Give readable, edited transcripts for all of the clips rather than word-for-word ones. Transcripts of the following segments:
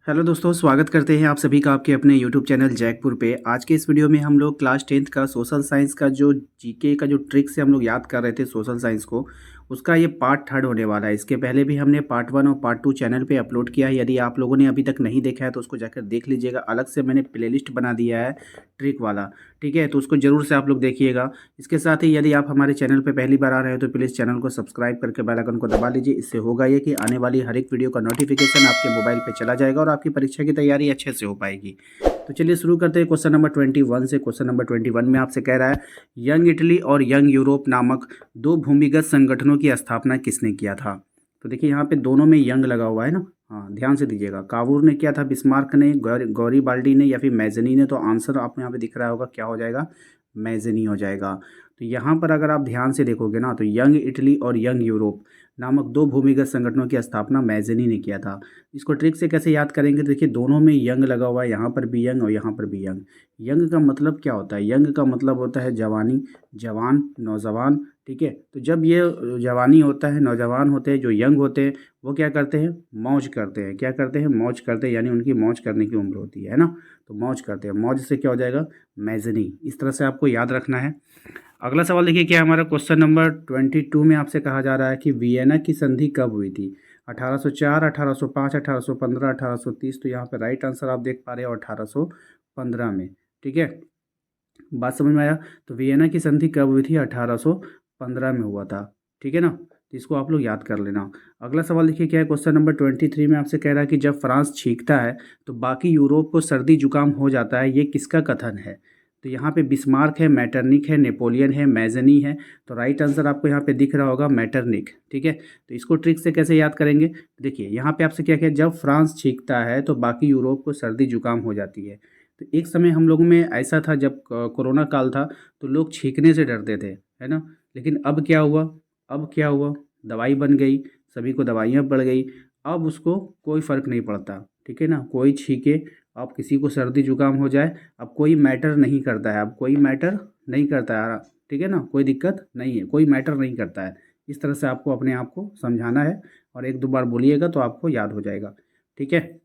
Hello दोस्तों, स्वागत करते हैं आप सभी का आपके अपने यूट्यूब चैनल जैकपुर पे। आज के इस वीडियो में हम लोग क्लास 10th का सोशल साइंस का जो जीके का जो ट्रिक से हम लोग याद कर रहे थे सोशल साइंस को, उसका ये पार्ट थर्ड होने वाला है। इसके पहले भी हमने पार्ट 1 और पार्ट 2 चैनल पे अपलोड किया है। यदि आप लोगों ने अभी तक नहीं देखा है तो उसको जाकर देख लीजिएगा। अलग से मैंने प्लेलिस्ट बना दिया है ट्रिक वाला, ठीक है, तो उसको ज़रूर से आप लोग देखिएगा। इसके साथ ही यदि आप हमारे चैनल पर पहली बार आ रहे हो तो प्लीज़ चैनल को सब्सक्राइब करके बेल आइकन को दबा लीजिए। इससे होगा ये कि आने वाली हर एक वीडियो का नोटिफिकेशन आपके मोबाइल पे चला जाएगा और आपकी परीक्षा की तैयारी अच्छे से हो पाएगी। तो चलिए शुरू करते हैं क्वेश्चन नंबर 21 से। क्वेश्चन नंबर 21 में आपसे कह रहा है, यंग इटली और यंग यूरोप नामक दो भूमिगत संगठनों की स्थापना किसने किया था? तो देखिए यहाँ पे दोनों में यंग लगा हुआ है ना। हाँ, ध्यान से दीजिएगा। कावूर ने किया था, बिस्मार्क ने, गौरीबाल्डी ने या फिर मैजनी ने। तो आंसर आपको यहाँ पे दिख रहा होगा, क्या हो जाएगा? मैजनी हो जाएगा। तो यहाँ पर अगर आप ध्यान से देखोगे ना तो यंग इटली और यंग यूरोप नामक दो भूमिगत संगठनों की स्थापना मैजनी ने किया था। इसको ट्रिक से कैसे याद करेंगे? तो देखिए दोनों में यंग लगा हुआ है, यहाँ पर भी यंग और यहाँ पर भी यंग। यंग का मतलब क्या होता है? यंग का मतलब होता है जवानी, जवान, नौजवान, ठीक है। तो जब ये जवानी होता है, नौजवान होते हैं, जो यंग होते हैं वो क्या करते हैं? मौज करते हैं। क्या करते हैं? मौज करते हैं, यानी उनकी मौज करने की उम्र होती है ना। तो मौज करते हैं, मौज से क्या हो जाएगा? मैजनी। इस तरह से आपको याद रखना है। अगला सवाल देखिए क्या है हमारा। क्वेश्चन नंबर 22 में आपसे कहा जा रहा है कि वियना की संधि कब हुई थी? 1804, 1805, 1815, 1830। तो यहाँ पे राइट आंसर आप देख पा रहे हो 1815 में, ठीक है। बात समझ में आया? तो वियना की संधि कब हुई थी? 1815 में हुआ था, ठीक है ना। तो इसको आप लोग याद कर लेना। अगला सवाल देखिए क्या है। क्वेश्चन नंबर 23 में आपसे कह रहा है कि जब फ्रांस छींकता है तो बाकी यूरोप को सर्दी जुकाम हो जाता है, ये किसका कथन है? तो यहाँ पे बिस्मार्क है, मैटरनिक है, नेपोलियन है, मैजनी है। तो राइट आंसर आपको यहाँ पे दिख रहा होगा मैटरनिक, ठीक है। तो इसको ट्रिक से कैसे याद करेंगे? देखिए यहाँ पे आपसे क्या किया, जब फ्रांस छींकता है तो बाकी यूरोप को सर्दी जुकाम हो जाती है। तो एक समय हम लोगों में ऐसा था, जब कोरोना काल था तो लोग छींकने से डरते थे, है ना। लेकिन अब क्या हुआ? अब क्या हुआ? दवाई बन गई, सभी को दवाइयाँ पड़ गई। अब उसको कोई फ़र्क नहीं पड़ता, ठीक है ना। कोई छींके, अब किसी को सर्दी जुकाम हो जाए, अब कोई मैटर नहीं करता है। अब कोई मैटर नहीं करता है, ठीक है ना। कोई दिक्कत नहीं है, कोई मैटर नहीं करता है। इस तरह से आपको अपने आप को समझाना है और एक दो बार बोलिएगा तो आपको याद हो जाएगा, ठीक है।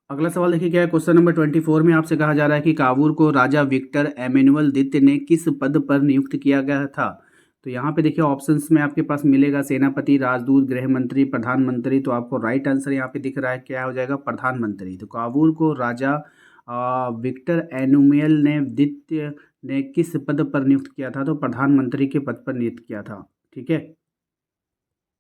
अगला सवाल देखिए क्या है। क्वेश्चन नंबर 24 में आपसे कहा जा रहा है कि काबूल को राजा विक्टर एमेनुअल द्वितीय ने किस पद पर नियुक्त किया गया था? तो यहाँ पे देखिए ऑप्शंस में आपके पास मिलेगा सेनापति, राजदूत, गृह मंत्री, प्रधानमंत्री। तो आपको राइट आंसर यहाँ पे दिख रहा है, क्या हो जाएगा? प्रधानमंत्री। तो काबूल को राजा विक्टर एनुमेल ने द्वितीय ने किस पद पर नियुक्त किया था? तो प्रधानमंत्री के पद पर नियुक्त किया था, ठीक है।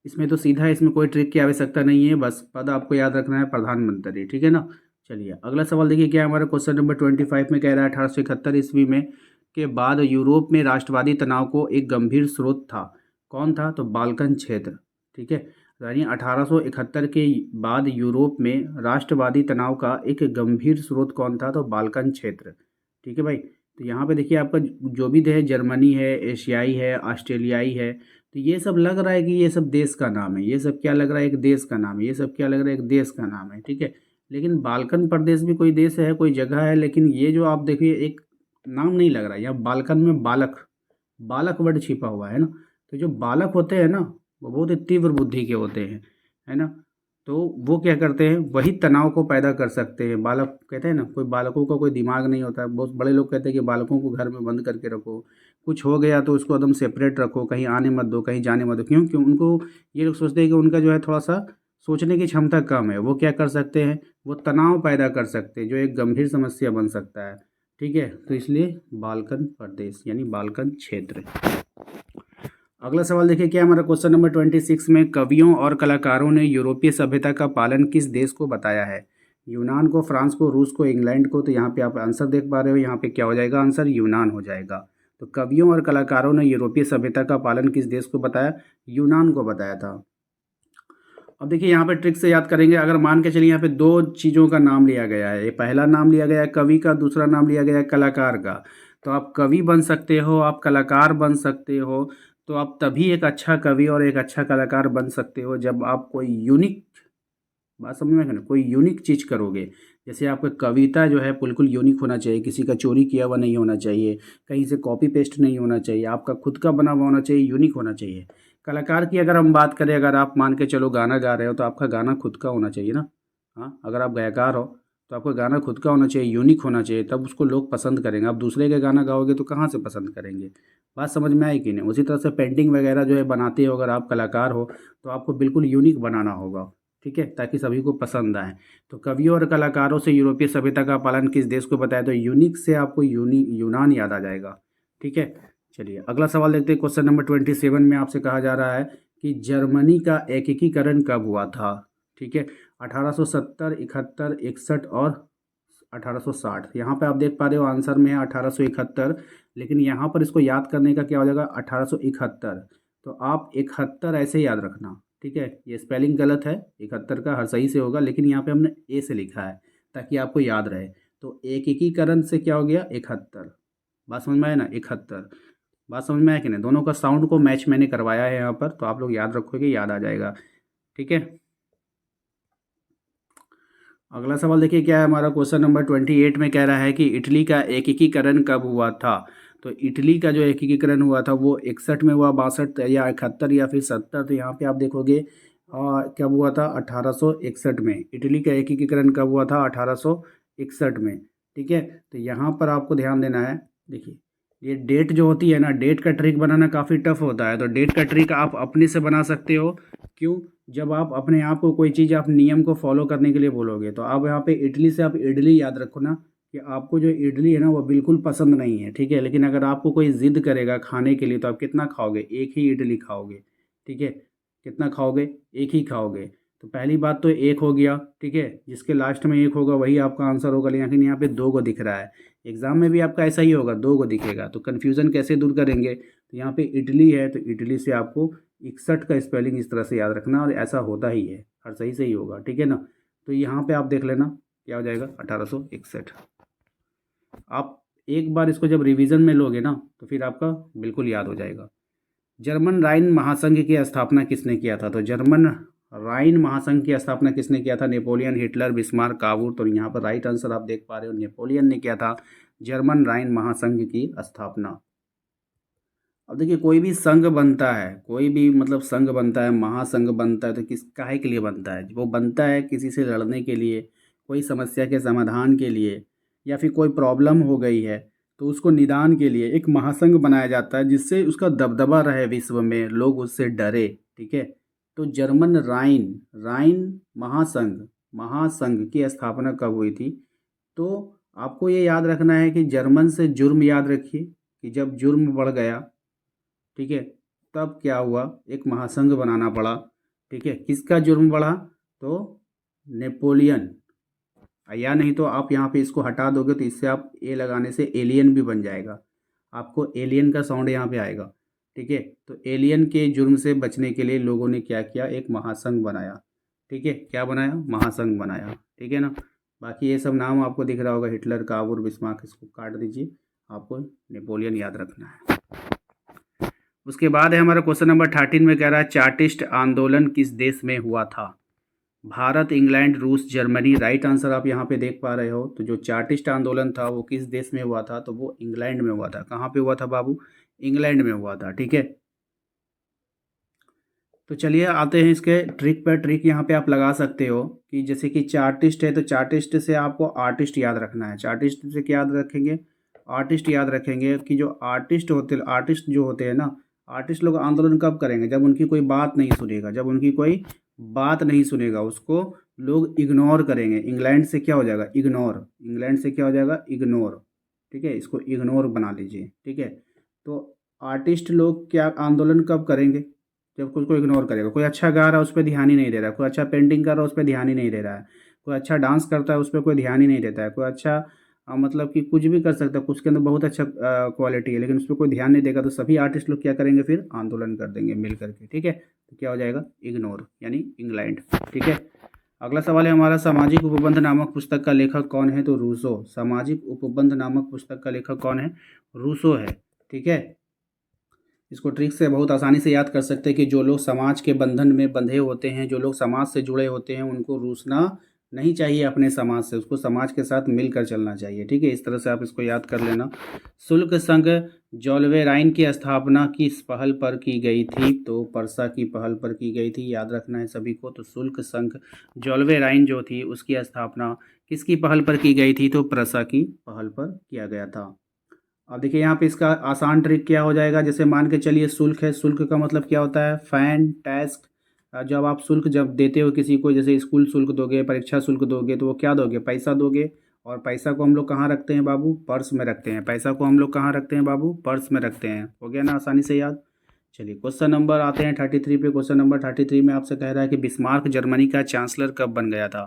इसमें तो सीधा है, इसमें कोई ट्रिक की आवश्यकता नहीं है, बस पद आपको याद रखना है, प्रधानमंत्री, ठीक है ना। चलिए अगला सवाल देखिए क्या है हमारा। क्वेश्चन नंबर 25 में कह रहा है 1871 ईस्वी में के बाद यूरोप में राष्ट्रवादी तनाव को एक गंभीर स्रोत था। कौन था? तो बाल्कन क्षेत्र, ठीक है। यानी 1871 के बाद यूरोप में राष्ट्रवादी तनाव का एक गंभीर स्रोत कौन था? तो बाल्कन क्षेत्र, ठीक है भाई। तो यहाँ पे देखिए आपका जो भी है, जर्मनी है, एशियाई है, ऑस्ट्रेलियाई है। तो ये सब लग रहा है कि ये सब देश का नाम है। ये सब क्या लग रहा है? एक देश का नाम है। ये सब क्या लग रहा है? एक देश का नाम है, ठीक है। लेकिन बाल्कन प्रदेश भी कोई देश है, कोई जगह है। लेकिन ये जो आप देखिए एक नाम नहीं लग रहा है। यहाँ बाल्कन में बालक, बालक वर्ड छिपा हुआ है ना। तो जो बालक होते हैं ना, वो बहुत ही तीव्र बुद्धि के होते हैं, है ना। तो वो क्या करते हैं? वही तनाव को पैदा कर सकते हैं। बालक कहते हैं ना, कोई बालकों का कोई दिमाग नहीं होता है। बहुत बड़े लोग कहते हैं कि बालकों को घर में बंद करके रखो, कुछ हो गया तो उसको एकदम सेपरेट रखो, कहीं आने मत दो, कहीं जाने मत दो। क्यों? क्यों उनको, ये लोग सोचते हैं कि उनका जो है थोड़ा सा सोचने की क्षमता कम है। वो क्या कर सकते हैं? वो तनाव पैदा कर सकते हैं, जो एक गंभीर समस्या बन सकता है, ठीक है। तो इसलिए बाल्कन प्रदेश यानी बाल्कन क्षेत्र। अगला सवाल देखिए क्या है हमारा। क्वेश्चन नंबर 26 में कवियों और कलाकारों ने यूरोपीय सभ्यता का पालन किस देश को बताया है? यूनान को, फ्रांस को, रूस को, इंग्लैंड को। तो यहाँ पे आप आंसर देख पा रहे हो, यहाँ पे क्या हो जाएगा? आंसर यूनान हो जाएगा। तो कवियों और कलाकारों ने यूरोपीय सभ्यता का पालन किस देश को बताया? यूनान को बताया था। अब देखिए यहाँ पे ट्रिक से याद करेंगे। अगर मान के चलिए यहाँ पे दो चीज़ों का नाम लिया गया है, ये पहला नाम लिया गया है कवि का, दूसरा नाम लिया गया है कलाकार का। तो आप कवि बन सकते हो, आप कलाकार बन सकते हो। तो आप तभी एक अच्छा कवि और एक अच्छा कलाकार बन सकते हो जब आप कोई यूनिक, बात समझ में है ना, कोई यूनिक चीज़ करोगे। जैसे आपका कविता जो है बिल्कुल यूनिक होना चाहिए, किसी का चोरी किया हुआ नहीं होना चाहिए, कहीं से कॉपी पेस्ट नहीं होना चाहिए, आपका खुद का बना हुआ होना चाहिए, यूनिक होना चाहिए। कलाकार की अगर हम बात करें, अगर आप मान के चलो गाना गा रहे हो तो आपका गाना खुद का होना चाहिए ना। हाँ, अगर आप गायकार हो तो आपका गाना खुद का होना चाहिए, यूनिक होना चाहिए, तब उसको लोग पसंद करेंगे। आप दूसरे का गाना गाओगे तो कहाँ से पसंद करेंगे। बात समझ में आई कि नहीं। उसी तरह से पेंटिंग वगैरह जो है बनाते हो, अगर आप कलाकार हो तो आपको बिल्कुल यूनिक बनाना होगा, ठीक है, ताकि सभी को पसंद आए। तो कवियों और कलाकारों से यूरोपीय सभ्यता का पालन किस देश को बताया, तो यूनिक से आपको यूनान याद आ जाएगा, ठीक है। चलिए अगला सवाल देखते हैं। क्वेश्चन नंबर 27 में आपसे कहा जा रहा है कि जर्मनी का एकीकरण कब हुआ था, ठीक है। 1870, 71, 61 और 1860। यहाँ पे आप देख पा रहे हो आंसर में है 1871, लेकिन यहाँ पर इसको याद करने का क्या हो जाएगा 1871। तो आप 71 ऐसे ही याद रखना, ठीक है। ये स्पेलिंग गलत है, 71 का हर सही से होगा, लेकिन यहाँ पे हमने ए से लिखा है ताकि आपको याद रहे। तो एकीकरण से क्या हो गया 71। बात समझ में आया ना, 71। बात समझ में आया कि नहीं। दोनों का साउंड को मैच मैंने करवाया है यहाँ पर, तो आप लोग याद रखोगे, याद आ जाएगा, ठीक है। अगला सवाल देखिए क्या है हमारा। क्वेश्चन नंबर 28 में कह रहा है कि इटली का एकीकरण कब हुआ था। तो इटली का जो एकीकरण हुआ था वो 61 में हुआ, 62 या 71 या फिर 70। तो यहाँ पे आप देखोगे कब हुआ था 1861 में। इटली का एकीकरण कब हुआ था 1861 में, ठीक है। तो यहाँ पर आपको ध्यान देना है। देखिए ये डेट जो होती है ना, डेट का ट्रिक बनाना काफ़ी टफ होता है। तो डेट का ट्रिक आप अपने से बना सकते हो। क्यों? जब आप अपने आप को कोई चीज़ आप नियम को फॉलो करने के लिए बोलोगे, तो आप यहाँ पे इडली से आप इडली याद रखो ना, कि आपको जो इडली है ना वो बिल्कुल पसंद नहीं है, ठीक है। लेकिन अगर आपको कोई ज़िद करेगा खाने के लिए तो आप कितना खाओगे, एक ही इडली खाओगे, ठीक है। कितना खाओगे, एक ही खाओगे। तो पहली बात तो एक हो गया, ठीक है। जिसके लास्ट में एक होगा वही आपका आंसर होगा, लेकिन यहाँ पे दो को दिख रहा है। एग्जाम में भी आपका ऐसा ही होगा, दो को दिखेगा। तो कन्फ्यूज़न कैसे दूर करेंगे। तो यहाँ पे इडली है तो इडली से आपको 61 का स्पेलिंग इस तरह से याद रखना, और ऐसा होता ही है, हर सही से ही होगा, ठीक है ना। तो यहाँ पे आप देख लेना क्या हो जाएगा 1861। आप एक बार इसको जब रिवीजन में लोगे ना तो फिर आपका बिल्कुल याद हो जाएगा। जर्मन राइन महासंघ की स्थापना किसने किया था। तो जर्मन राइन महासंघ की स्थापना किसने किया था, नेपोलियन, हिटलर, बिस्मार्क, कावूर। तो यहाँ पर राइट आंसर आप देख पा रहे हो, नेपोलियन ने किया था जर्मन राइन महासंघ की स्थापना। अब देखिए कोई भी संघ बनता है, कोई भी मतलब संघ बनता है, महासंघ बनता है, तो किस काहे के लिए बनता है। वो बनता है किसी से लड़ने के लिए, कोई समस्या के समाधान के लिए, या फिर कोई प्रॉब्लम हो गई है तो उसको निदान के लिए एक महासंघ बनाया जाता है, जिससे उसका दबदबा रहे विश्व में, लोग उससे डरे, ठीक है। तो जर्मन राइन राइन महासंघ महासंघ की स्थापना कब हुई थी। तो आपको ये याद रखना है कि जर्मन से जुर्म याद रखिए, कि जब जुर्म बढ़ गया, ठीक है, तब क्या हुआ, एक महासंघ बनाना पड़ा, ठीक है। किसका जुर्म बढ़ा, तो नेपोलियन। या नहीं तो आप यहाँ पे इसको हटा दोगे तो इससे आप ए लगाने से एलियन भी बन जाएगा, आपको एलियन का साउंड यहाँ पे आएगा, ठीक है। तो एलियन के जुर्म से बचने के लिए लोगों ने क्या किया, एक महासंघ बनाया, ठीक है। क्या बनाया, महासंघ बनाया, ठीक है ना। बाकी ये सब नाम आपको दिख रहा होगा, हिटलर, कावूर, बिस्मार्क, इसको काट दीजिए, आपको नेपोलियन याद रखना है। उसके बाद है हमारा क्वेश्चन नंबर 13 में कह रहा है चार्टिस्ट आंदोलन किस देश में हुआ था। भारत, इंग्लैंड, रूस, जर्मनी। राइट आंसर आप यहाँ पे देख पा रहे हो। तो जो चार्टिस्ट आंदोलन था वो किस देश में हुआ था, तो वो इंग्लैंड में हुआ था। कहाँ पे हुआ था बाबू, इंग्लैंड में हुआ था, ठीक है। तो चलिए आते हैं इसके ट्रिक पर। ट्रिक यहाँ पे आप लगा सकते हो कि जैसे कि चार्टिस्ट है तो चार्टिस्ट से आपको आर्टिस्ट याद रखना है। चार्टिस्ट से क्या याद रखेंगे, आर्टिस्ट याद रखेंगे। कि जो आर्टिस्ट जो होते हैं ना, आर्टिस्ट लोग आंदोलन कब करेंगे, जब उनकी कोई बात नहीं सुनेगा, जब उनकी कोई बात नहीं सुनेगा उसको लोग इग्नोर करेंगे। इंग्लैंड से क्या हो जाएगा, इग्नोर। इंग्लैंड से क्या हो जाएगा, इग्नोर, ठीक है। इसको इग्नोर बना लीजिए, ठीक है। तो आर्टिस्ट लोग क्या आंदोलन कब करेंगे, जब कुछ को इग्नोर करेगा। कोई अच्छा गा रहा है उस पर ध्यान ही नहीं दे रहा है, कोई अच्छा पेंटिंग कर रहा है उस पर ध्यान ही नहीं दे रहा है, कोई अच्छा डांस करता है उस पर कोई ध्यान ही नहीं देता है, कोई अच्छा मतलब कि कुछ भी कर सकता है, कुछ के अंदर बहुत अच्छा क्वालिटी है लेकिन उस पर कोई ध्यान नहीं देगा, तो सभी आर्टिस्ट लोग क्या करेंगे, फिर आंदोलन कर देंगे मिल करके, ठीक है। तो क्या हो जाएगा, इग्नोर, यानी इंग्लैंड, ठीक है। अगला सवाल है हमारा, सामाजिक उपबंध नामक पुस्तक का लेखक कौन है। तो रूसो। सामाजिक उपबंध नामक पुस्तक का लेखक कौन है, रूसो है, ठीक है। इसको ट्रिक से बहुत आसानी से याद कर सकते हैं कि जो लोग समाज के बंधन में बंधे होते हैं, जो लोग समाज से जुड़े होते हैं, उनको रूसना नहीं चाहिए अपने समाज से, उसको समाज के साथ मिलकर चलना चाहिए। ठीक है, इस तरह से आप इसको याद कर लेना। शुल्क संघ जोल्वेराइन की स्थापना किस पहल पर की गई थी? तो परसा की पहल पर की गई थी, याद रखना है सभी को। तो शुल्क संघ जोल्वेराइन जो थी उसकी स्थापना किसकी पहल पर की गई थी? तो परसा की पहल पर किया गया था। अब देखिए यहाँ पे इसका आसान ट्रिक क्या हो जाएगा। जैसे मान के चलिए शुल्क है, शुल्क का मतलब क्या होता है? Fine, tax. जब आप शुल्क जब देते हो किसी को, जैसे स्कूल शुल्क दोगे, परीक्षा शुल्क दोगे, तो वो क्या दोगे? पैसा दोगे। और पैसा को हम लोग कहाँ रखते हैं बाबू? पर्स में रखते हैं। पैसा को हम लोग कहाँ रखते हैं बाबू? पर्स में रखते हैं। हो गया ना आसानी से याद। चलिए क्वेश्चन नंबर आते हैं 33 पे। क्वेश्चन नंबर 33 में आपसे कह रहा है कि बिस्मार्क जर्मनी का चांसलर कब बन गया था?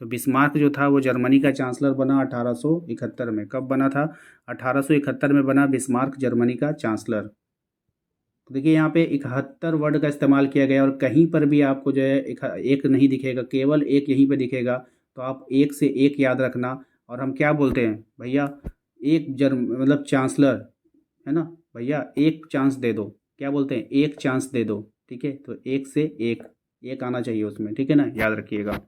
तो बिस्मार्क जो था वो जर्मनी का चांसलर बना 1871 में। कब बना था? 1871 में बना बिस्मार्क जर्मनी का चांसलर। तो देखिए यहाँ पे 71 वर्ड का इस्तेमाल किया गया, और कहीं पर भी आपको जो है एक नहीं दिखेगा, केवल एक यहीं पे दिखेगा। तो आप एक से एक याद रखना। और हम क्या बोलते हैं भैया? एक मतलब चांसलर, है ना भैया, एक चांस दे दो। क्या बोलते हैं? एक चांस दे दो। ठीक है, तो एक से एक, एक आना चाहिए उसमें। ठीक है ना, याद रखिएगा।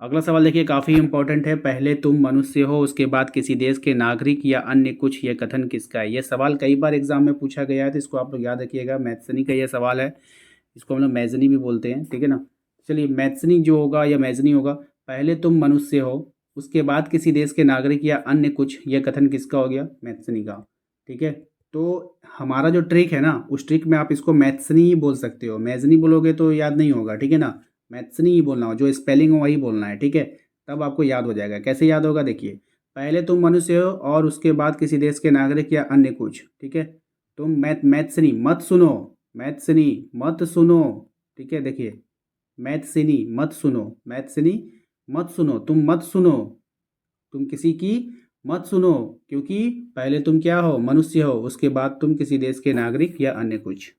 अगला सवाल देखिए, काफ़ी इंपॉर्टेंट है। पहले तुम मनुष्य हो, उसके बाद किसी देश के नागरिक या अन्य कुछ, यह कथन किसका है? यह सवाल कई बार एग्जाम में पूछा गया है, तो इसको आप लोग याद रखिएगा। मैथ्सनी का यह सवाल है, इसको हम लोग मैजनी भी बोलते हैं। ठीक है ना। चलिए मैथ्सनी जो होगा या मैजनी होगा, पहले तुम मनुष्य हो, उसके बाद किसी देश के नागरिक या अन्य कुछ, यह कथन किसका हो गया? मैथ्सनी का। ठीक है, तो हमारा जो ट्रिक है ना, उस ट्रिक में आप इसको मैथ्सनी ही बोल सकते हो। मैजनी बोलोगे तो याद नहीं होगा। ठीक है ना, मैथ्सनी ही बोलना हो, जो स्पेलिंग हो वही बोलना है। ठीक है, तब आपको याद हो जाएगा। कैसे याद होगा? देखिए, पहले तुम मनुष्य हो और उसके बाद किसी देश के नागरिक या अन्य कुछ। ठीक है, तुम मैथ्सनी मत सुनो, मैथ्सनी मत सुनो। ठीक है, देखिए, मैथ्सनी मत सुनो, मैथ्सनी मत सुनो, तुम मत सुनो, तुम किसी की मत सुनो। क्योंकि पहले तुम क्या हो? मनुष्य हो, उसके बाद तुम किसी देश के नागरिक या अन्य कुछ।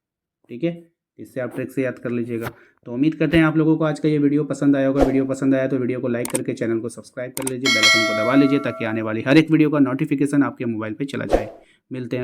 ठीक है, इससे आप ट्रिक से याद कर लीजिएगा। तो उम्मीद करते हैं आप लोगों को आज का ये वीडियो पसंद आया होगा। वीडियो पसंद आया तो वीडियो को लाइक करके चैनल को सब्सक्राइब कर लीजिए, बेल आइकन को दबा लीजिए, ताकि आने वाली हर एक वीडियो का नोटिफिकेशन आपके मोबाइल पे चला जाए। मिलते हैं।